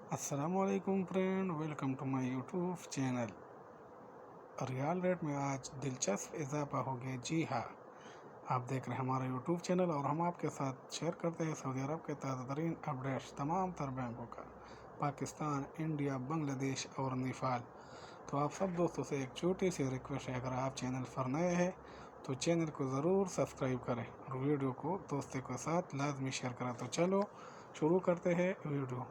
अस्सलामुअलैकुम friend, welcome to my YouTube channel. रियाल rate में आज दिलचस्प इजाफा हो गया। जी हाँ, आप देख रहे हैं हमारा यूट्यूब चैनल और हम आपके साथ शेयर करते हैं सऊदी अरब के ताज़ा तरीन अपडेट्स तमाम तर बैंकों का, पाकिस्तान, इंडिया, बांग्लादेश और नेपाल। तो आप सब दोस्तों से एक छोटी सी रिक्वेस्ट है, अगर आप चैनल पर नए हैं तो चैनल को ज़रूर सब्सक्राइब करें और वीडियो को दोस्तों के साथ लाजमी शेयर करें। तो चलो शुरू करते हैं वीडियो।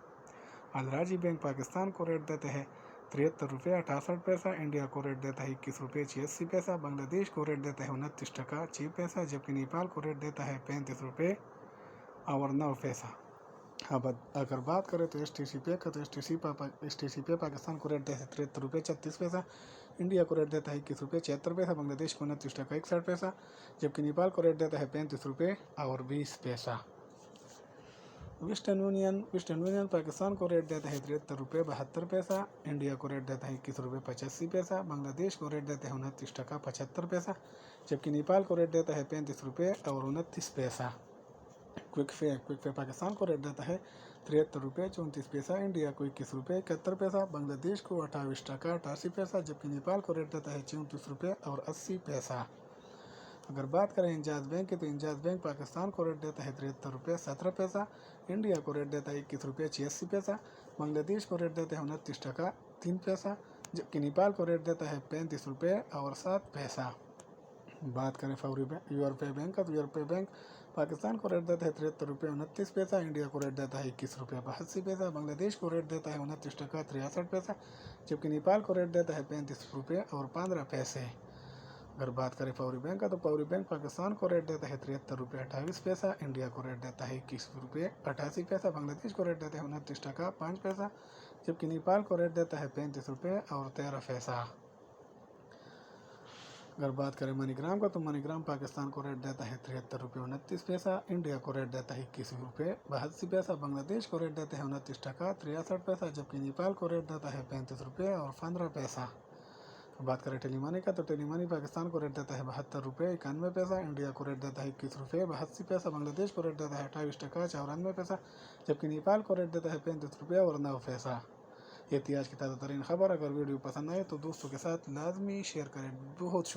अलराजी बैंक पाकिस्तान को रेट देते हैं 73 रुपये 68 पैसा, इंडिया को रेट देता है 21 रुपये 86 पैसा, बांग्लादेश को रेट देता है 29 टका 6 पैसा, जबकि नेपाल को रेट देता है 35 रुपये और 9 पैसा। अब अगर बात करें तो STC पे का, तो STC पे पाकिस्तान को रेट देता है 73 रुपये 36 पैसा, इंडिया को रेट देता है 21 रुपये 76 पैसा, बांग्लादेश को 29 टका 61 पैसा, जबकि नेपाल को रेट देता है 35 रुपये और 20 पैसा। वेस्टर्न यूनियन पाकिस्तान को रेट देता है 73 रुपये 72 पैसा, इंडिया को रेट देता है 21 रुपये 85 पैसा, बांग्लादेश को रेट देता है 29 टका 75 पैसा, जबकि नेपाल को रेट देता है 35 रुपये और 29 पैसा। क्विक पे पाकिस्तान को रेट देता है 73 रुपये 34 पैसा, इंडिया को 21 रुपये 71 पैसा, बांग्लादेश को 28 टका 88 पैसा, जबकि नेपाल को रेट देता है 34 रुपये और 80 पैसा। अगर बात करें इंजाज बैंक की, तो इंजाज बैंक पाकिस्तान को रेट देता है 73 रुपये 17 पैसा, इंडिया को रेट देता है 21 रुपये 86 पैसा, बांग्लादेश को रेट देता है 29 टका 3 पैसा, जबकि नेपाल को रेट देता है 35 रुपये और 7 पैसा। बात करें यूरोपीय बैंक का, तो यूरोपीय बैंक पाकिस्तान को रेट देता है 73 रुपये 29 पैसा, इंडिया को रेट देता है 21 रुपये 82 पैसा, बांग्लादेश को रेट देता है 29 टका 63 पैसा, जबकि नेपाल को रेट देता है 35 रुपये और 15 पैसे। अगर बात करें फौरी बैंक का, तो फौरी बैंक पाकिस्तान को रेट देता है 73 रुपये 28 पैसा, इंडिया को रेट देता है 21 रुपये 88 पैसा, बांग्लादेश को रेट देता है 29 टका 5 पैसा, जबकि नेपाल को रेट देता है 35 रुपये और 13 पैसा। अगर बात करें मनीग्राम का, तो मनीग्राम पाकिस्तान को रेट देता है 73 रुपये 29 पैसा, इंडिया को रेट देता है 21 रुपये 82 पैसा, बांग्लादेश को रेट देता है 29 टका 63 पैसा, जबकि नेपाल को रेट देता है 35 रुपये और 15 पैसा। बात करें टेलीमनी का, तो टेलीमनी पाकिस्तान को रेट देता है 72 रुपये 91 पैसा, इंडिया को रेट देता है 21 रुपये 82 पैसा, बांग्लादेश को रेट देता है 28 टका 94 पैसा, जबकि नेपाल को रेट देता है 35 रुपये और 9 पैसा। ये थी आज की ताज़ा तरीन खबर। अगर वीडियो पसंद आए तो दोस्तों के साथ लाजमी शेयर करें। बहुत